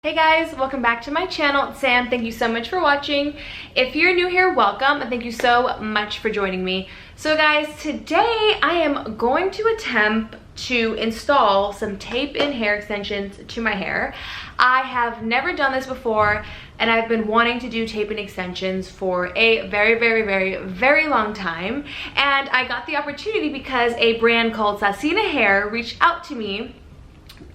Hey guys, welcome back to my channel. It's Sam. Thank you so much for watching. If you're new here, welcome, and thank you so much for joining me. So guys, today I am going to attempt to install some tape-in hair extensions to my hair. I have never done this before, and I've been wanting to do tape-in extensions for a very long time. And I got the opportunity because a brand called Sassina Hair reached out to me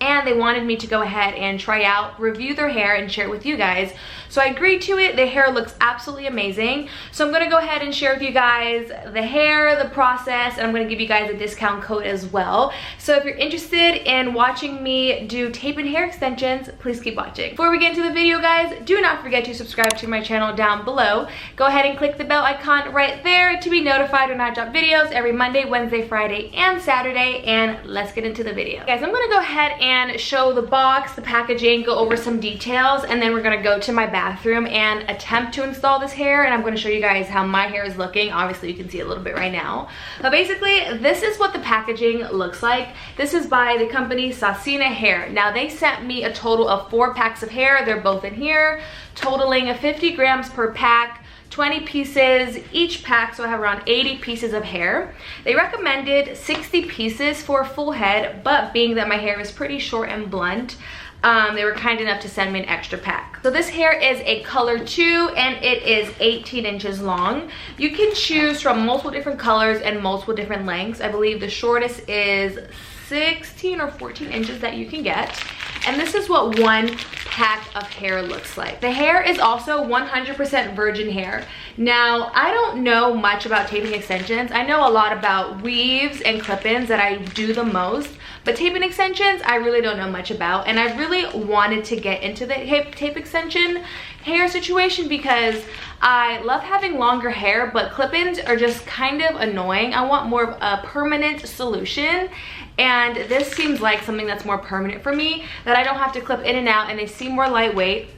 and they wanted me to go ahead and try out, review their hair, and share it with you guys. So I agreed to it. The hair looks absolutely amazing. So I'm gonna go ahead and share with you guys the hair, the process, and I'm gonna give you guys a discount code as well. So if you're interested in watching me do tape and hair extensions, please keep watching. Before we get into the video, guys, do not forget to subscribe to my channel down below. Go ahead and click the bell icon right there to be notified when I drop videos every Monday, Wednesday, Friday, and Saturday. And let's get into the video. Guys, I'm gonna go ahead and show the box, the packaging, go over some details, and then we're gonna go to my bathroom and attempt to install this hair, and I'm gonna show you guys how my hair is looking. Obviously you can see a little bit right now, but basically this is what the packaging looks like. This is by the company Sassina Hair. Now they sent me a total of 4 packs of hair. They're both in here, totaling 50 grams per pack, 20 pieces each pack, so I have around 80 pieces of hair. They recommended 60 pieces for a full head, but being that my hair is pretty short and blunt, they were kind enough to send me an extra pack. So this hair is a color 2 and it is 18 inches long. You can choose from multiple different colors and multiple different lengths. I believe the shortest is 16 or 14 inches that you can get. And this is what one pack of hair looks like. The hair is also 100% virgin hair. Now, I don't know much about taping extensions. I know a lot about weaves and clip-ins that I do the most, but taping extensions, I really don't know much about. And I really wanted to get into the tape extension hair situation because I love having longer hair, but clip-ins are just kind of annoying. I want more of a permanent solution, and this seems like something that's more permanent for me, that I don't have to clip in and out, and they seem more lightweight,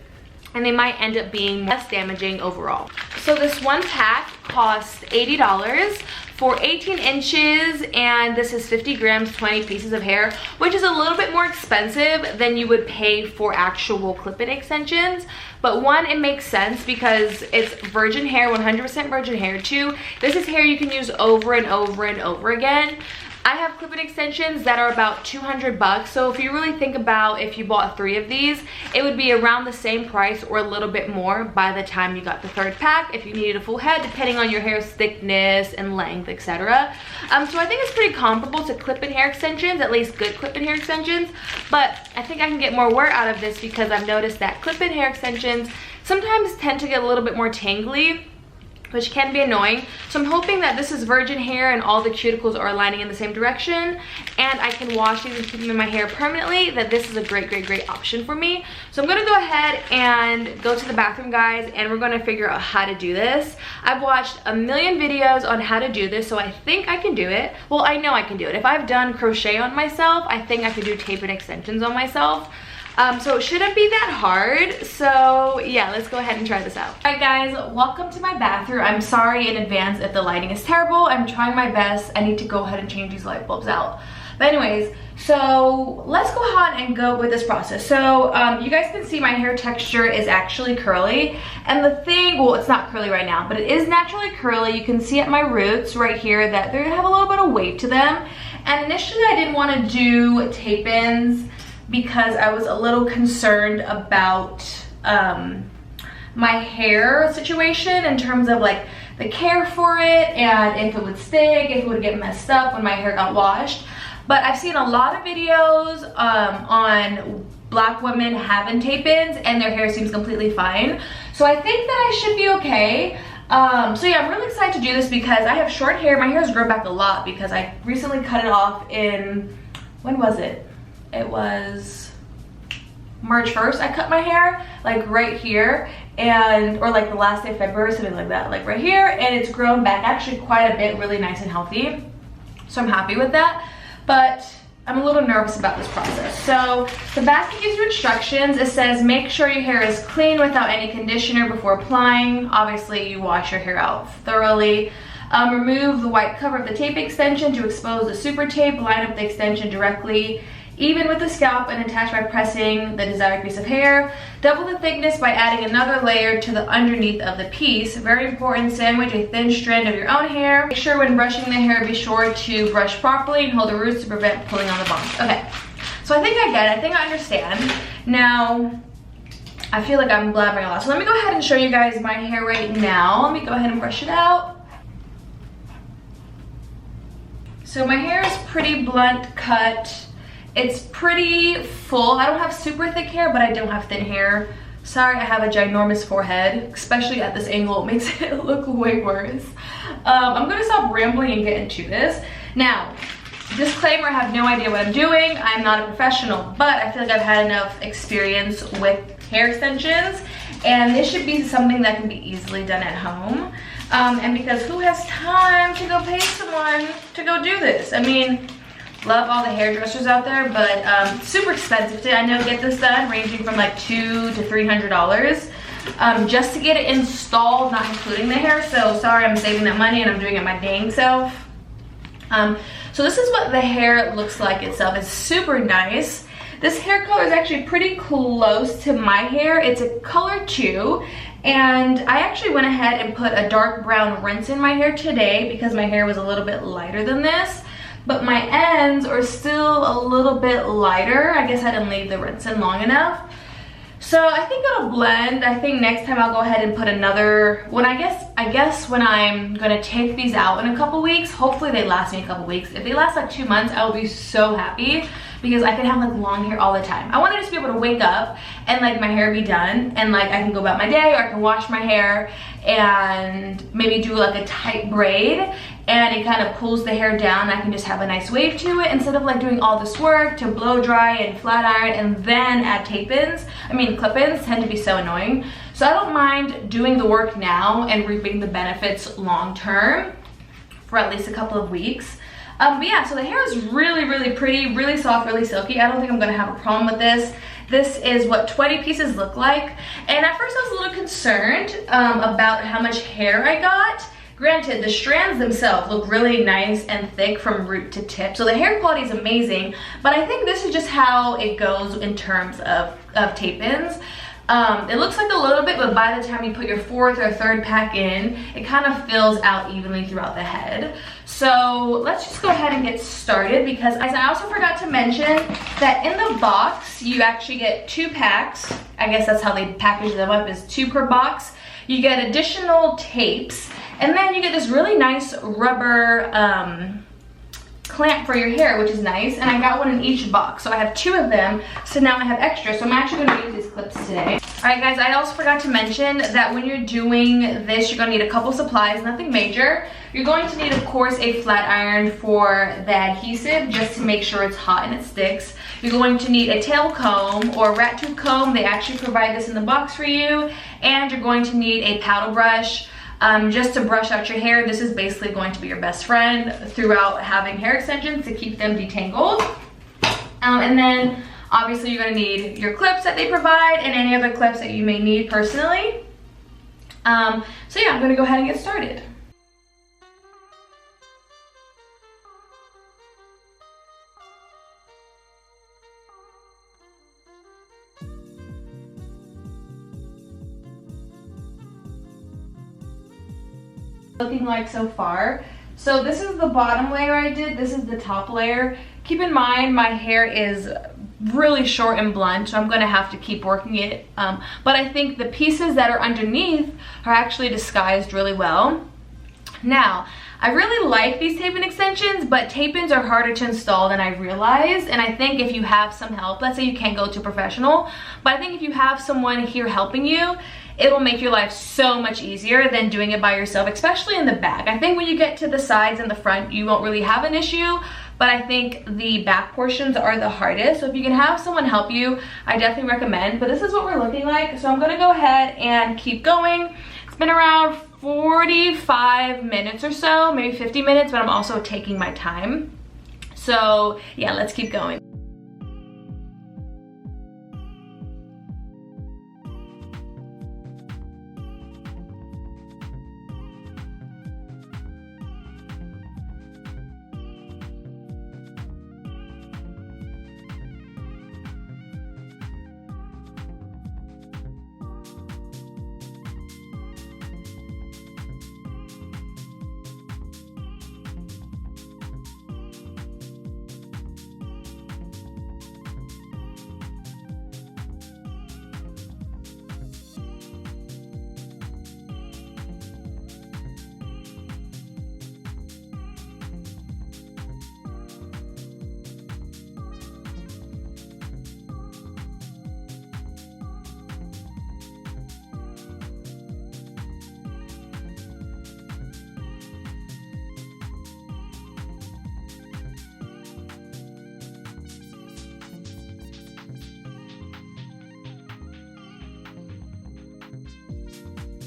and they might end up being less damaging overall. So this one pack costs $80 for 18 inches, and this is 50 grams, 20 pieces of hair, which is a little bit more expensive than you would pay for actual clip-in extensions. But one, it makes sense because it's virgin hair, 100% virgin hair. 2, this is hair you can use over and over and over again. I have clip-in extensions that are about 200 bucks. So if you really think about if you bought 3 of these, it would be around the same price or a little bit more by the time you got the 3rd pack if you needed a full head, depending on your hair's thickness and length, etc. So I think it's pretty comparable to clip-in hair extensions, at least good clip-in hair extensions. But I think I can get more wear out of this because I've noticed that clip-in hair extensions sometimes tend to get a little bit more tangly, which can be annoying. So I'm hoping that this is virgin hair and all the cuticles are aligning in the same direction, and I can wash these and keep them in my hair permanently, that this is a great option for me. So I'm gonna go ahead and go to the bathroom, guys, and we're gonna figure out how to do this. I've watched a million videos on how to do this, so I think I can do it. Well, I know I can do it. If I've done crochet on myself, I think I could do tape and extensions on myself. So it shouldn't be that hard. So yeah, let's go ahead and try this out. All right guys, welcome to my bathroom. I'm sorry in advance if the lighting is terrible. I'm trying my best. I need to go ahead and change these light bulbs out. But anyways, so let's go ahead and go with this process. So you guys can see my hair texture is actually curly. And the thing, well, it's not curly right now, but it is naturally curly. You can see at my roots right here that they have a little bit of weight to them. And initially I didn't want to do tape-ins because I was a little concerned about my hair situation in terms of like the care for it and if it would stick, if it would get messed up when my hair got washed. But I've seen a lot of videos on black women having tape-ins and their hair seems completely fine. So I think that I should be okay. So yeah, I'm really excited to do this because I have short hair. My hair has grown back a lot because I recently cut it off in, when was it? It was March 1st. I cut my hair like right here, and or like the last day of February, something like that, like right here, and it's grown back actually quite a bit, really nice and healthy. So I'm happy with that, but I'm a little nervous about this process. So the basket gives you instructions. It says make sure your hair is clean without any conditioner before applying. Obviously you wash your hair out thoroughly. Remove the white cover of the tape extension to expose the super tape. Line up the extension directly even with the scalp and attach by pressing the desired piece of hair. Double the thickness by adding another layer to the underneath of the piece. Very important, sandwich a thin strand of your own hair. Make sure when brushing the hair, be sure to brush properly and hold the roots to prevent pulling on the bonds. Okay, so I think I get it, I think I understand. Now, I feel like I'm blabbering a lot. So let me go ahead and show you guys my hair right now. Let me go ahead and brush it out. So my hair is pretty blunt cut. It's pretty full. I don't have super thick hair, but I don't have thin hair. Sorry, I have a ginormous forehead, especially at this angle. It makes it look way worse. I'm gonna stop rambling and get into this. Now, disclaimer, I have no idea what I'm doing. I'm not a professional, but I feel like I've had enough experience with hair extensions, and this should be something that can be easily done at home. And because who has time to go pay someone to go do this? I mean, love all the hairdressers out there, but super expensive to, I know, get this done, ranging from like $200 to $300 just to get it installed, not including the hair. So sorry, I'm saving that money and I'm doing it my dang self. So this is what the hair looks like itself. It's super nice. This hair color is actually pretty close to my hair. It's a color 2. And I actually went ahead and put a dark brown rinse in my hair today because my hair was a little bit lighter than this. But my ends are still a little bit lighter. I guess I didn't leave the rinse in long enough. So I think it'll blend. I think next time I'll go ahead and put another, when I guess when I'm gonna take these out in a couple weeks, hopefully they last me a couple weeks. If they last like 2 months, I will be so happy because I can have like long hair all the time. I want to just be able to wake up and like my hair be done and like I can go about my day, or I can wash my hair and maybe do like a tight braid and it kind of pulls the hair down. I can just have a nice wave to it instead of like doing all this work to blow dry and flat iron and then add tape-ins. I mean, clip-ins tend to be so annoying. So I don't mind doing the work now and reaping the benefits long term for at least a couple of weeks. But yeah, so the hair is really, really pretty, really soft, really silky. I don't think I'm gonna have a problem with this. This is what 20 pieces look like. And at first I was a little concerned about how much hair I got. Granted, the strands themselves look really nice and thick from root to tip. So the hair quality is amazing, but I think this is just how it goes in terms of tape-ins. It looks like a little bit, but by the time you put your 4th or 3rd pack in, it kind of fills out evenly throughout the head. So let's just go ahead and get started, because I also forgot to mention that in the box, you actually get 2 packs. I guess that's how they package them up, is 2 per box. You get additional tapes, and then you get this really nice rubber clamp for your hair, which is nice, and I got one in each box, so I have 2 of them, so now I have extra. So I'm actually going to use these clips today. Alright guys, I also forgot to mention that when you're doing this, you're going to need a couple supplies, nothing major. You're going to need, of course, a flat iron for the adhesive, just to make sure it's hot and it sticks. You're going to need a tail comb or rat tooth comb. They actually provide this in the box for you. And you're going to need a paddle brush. Just to brush out your hair. This is basically going to be your best friend throughout having hair extensions to keep them detangled. And then obviously you're going to need your clips that they provide and any other clips that you may need personally. So yeah, I'm going to go ahead and get started. Looking like so far. So this is the bottom layer I did, this is the top layer. Keep in mind my hair is really short and blunt, so I'm gonna have to keep working it. But I think the pieces that are underneath are actually disguised really well. Now, I really like these tape-in extensions, but tape-ins are harder to install than I realized. And I think if you have some help, let's say you can't go to a professional, but I think if you have someone here helping you, it'll make your life so much easier than doing it by yourself, especially in the back. I think when you get to the sides and the front, you won't really have an issue, but I think the back portions are the hardest. So if you can have someone help you, I definitely recommend. But this is what we're looking like. So I'm gonna go ahead and keep going. It's been around 45 minutes or so, maybe 50 minutes, but I'm also taking my time. So yeah, let's keep going.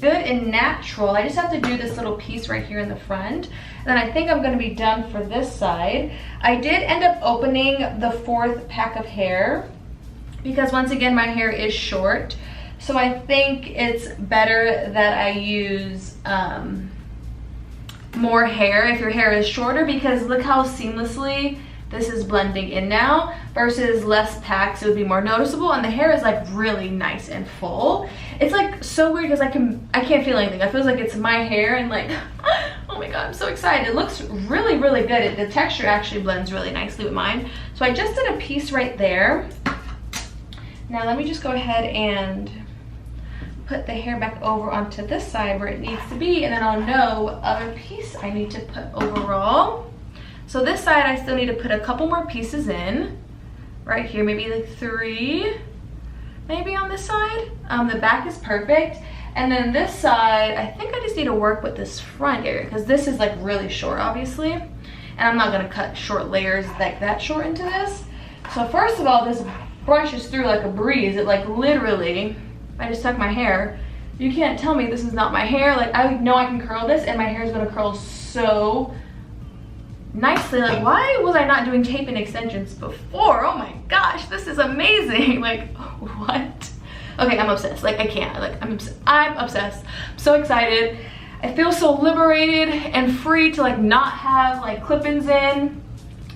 good and natural. I just have to do this little piece right here in the front. And then I think I'm gonna be done for this side. I did end up opening the 4th pack of hair because once again, my hair is short. So I think it's better that I use more hair if your hair is shorter, because look how seamlessly this is blending in now, versus less packs, it would be more noticeable, and the hair is like really nice and full. It's like so weird because I can't feel anything. I feel like it's my hair and like, oh my god, I'm so excited. It looks really, really good. The texture actually blends really nicely with mine. So I just did a piece right there. Now let me just go ahead and put the hair back over onto this side where it needs to be, and then I'll know what other piece I need to put overall. So this side, I still need to put a couple more pieces in. Right here, maybe like 3, maybe on this side. The back is perfect. And then this side, I think I just need to work with this front area because this is like really short, obviously. And I'm not gonna cut short layers like that short into this. So first of all, this brushes through like a breeze. It like literally, I just tuck my hair. You can't tell me this is not my hair. Like I know I can curl this and my hair is gonna curl so nicely. Like why was I not doing tape and extensions before? Oh my gosh, this is amazing. Like what? Okay, I'm obsessed. Like I can't, like I'm obsessed. I'm so excited. I feel so liberated and free to like not have like clip-ins in.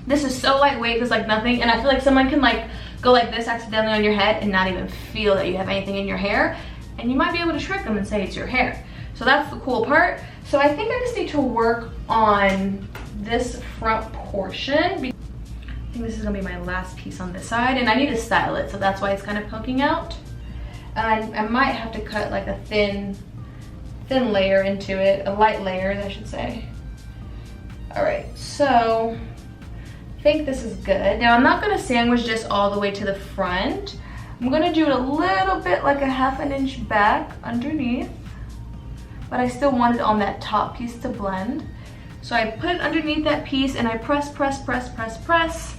This is so lightweight, there's like nothing, and I feel like someone can like go like this accidentally on your head and not even feel that you have anything in your hair, and you might be able to trick them and say it's your hair. So that's the cool part. So I think I just need to work on this front portion. I think this is gonna be my last piece on this side, and I need to style it, so that's why it's kind of poking out. And I might have to cut like a thin layer into it, a light layer, I should say. All right, so I think this is good. Now I'm not gonna sandwich this all the way to the front. I'm gonna do it a little bit like a 1/2 inch back underneath, but I still want it on that top piece to blend. So I put it underneath that piece and I press, press, press, press, press.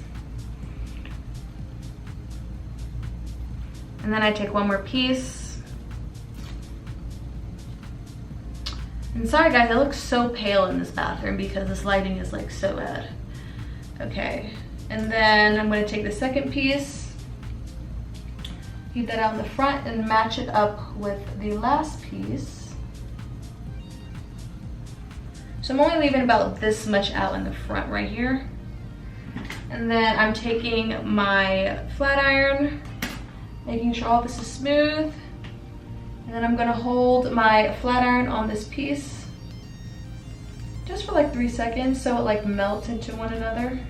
And then I take one more piece. And sorry guys, I look so pale in this bathroom because this lighting is like so bad. Okay, and then I'm gonna take the second piece, heat that out in the front and match it up with the last piece. So I'm only leaving about this much out in the front right here. And then I'm taking my flat iron, making sure all this is smooth. And then I'm gonna hold my flat iron on this piece just for like 3 seconds so it like melts into one another.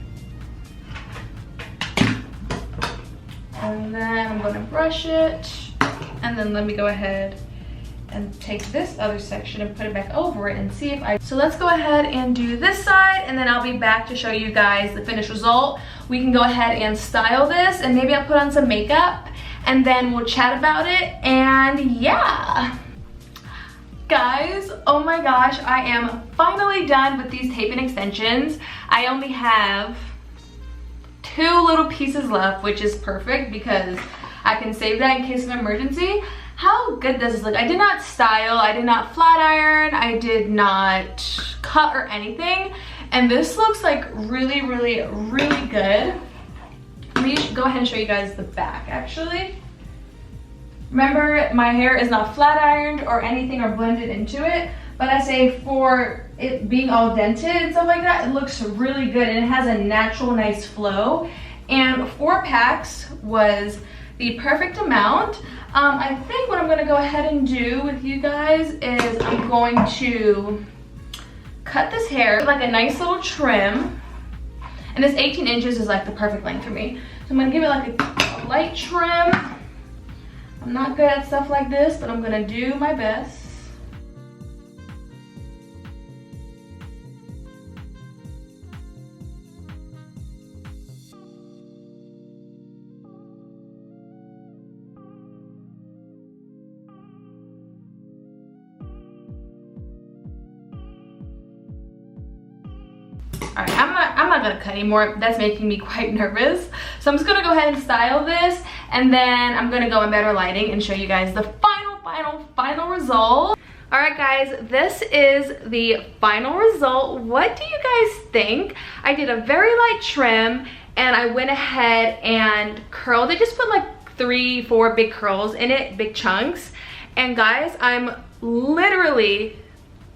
And then I'm gonna brush it. And then let me go ahead and take this other section and put it back over it and see if I... So let's go ahead and do this side, and then I'll be back to show you guys the finished result. We can go ahead and style this, and maybe I'll put on some makeup, and then we'll chat about it, and yeah. Guys, oh my gosh, I am finally done with these tape and extensions. I only have 2 little pieces left, which is perfect because I can save that in case of emergency. How good does this look? I did not style, I did not flat iron, I did not cut or anything. And this looks like really, really, really good. Let me go ahead and show you guys the back actually. Remember, my hair is not flat ironed or anything or blended into it, but I say for it being all dented and stuff like that, it looks really good and it has a natural, nice flow. And 4 packs was the perfect amount. I think what I'm gonna go ahead and do with you guys is I'm going to cut this hair like a nice little trim. And this 18 inches is like the perfect length for me. So I'm gonna give it like a light trim. I'm not good at stuff like this, but I'm gonna do my best. All right, I'm not gonna cut anymore. That's making me quite nervous. So I'm just gonna go ahead and style this, and then I'm gonna go in better lighting and show you guys the final result. All right, guys, this is the final result. What do you guys think? I did a very light trim and I went ahead and curled it. Just put like 3-4 big curls in it, big chunks. And guys, I'm literally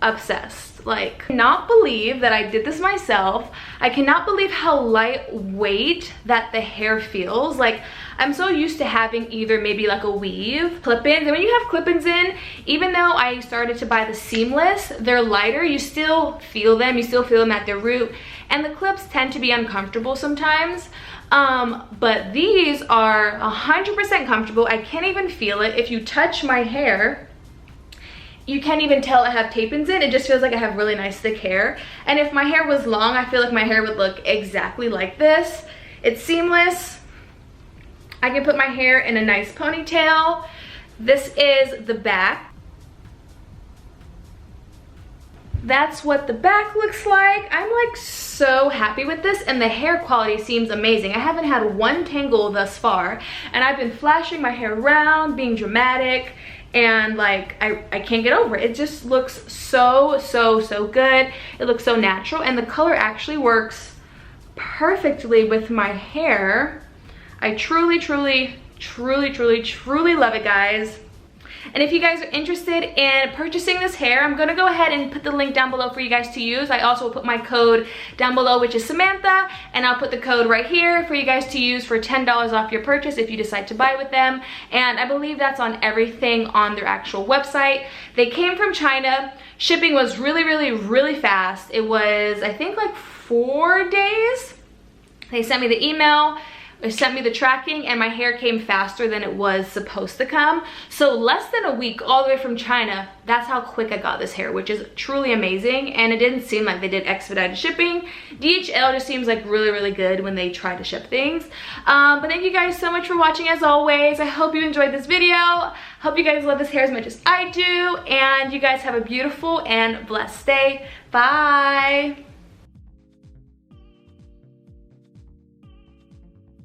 obsessed. Like, cannot believe that I did this myself. I cannot believe how lightweight that the hair feels. Like, I'm so used to having either maybe like a weave, clip-ins, and when you have clip-ins in, even though I started to buy the seamless, they're lighter, you still feel them at their root, and the clips tend to be uncomfortable sometimes. But these are 100% comfortable. I can't even feel it. If you touch my hair, you can't even tell I have tape-ins in. It just feels like I have really nice thick hair. And if my hair was long, I feel like my hair would look exactly like this. It's seamless. I can put my hair in a nice ponytail. This is the back. That's what the back looks like. I'm like so happy with this, and the hair quality seems amazing. I haven't had one tangle thus far, and I've been flashing my hair around, being dramatic, and like I can't get over it. It just looks so good. It looks so natural, and the color actually works perfectly with my hair. I truly love it, guys. And if you guys are interested in purchasing this hair, I'm gonna go ahead and put the link down below for you guys to use. I also will put my code down below, which is Samantha, and I'll put the code right here for you guys to use for $10 off your purchase if you decide to buy with them. And I believe that's on everything on their actual website. They came from China. Shipping was really fast. It was, I think, like 4 days. They sent me the email. It sent me the tracking, and my hair came faster than it was supposed to come. So less than a week all the way from China. That's how quick I got this hair, which is truly amazing. And it didn't seem like they did expedited shipping. DHL just seems like really good when they try to ship things. But thank you guys so much for watching as always. I hope you enjoyed this video. Hope you guys love this hair as much as I do. And you guys have a beautiful and blessed day. Bye.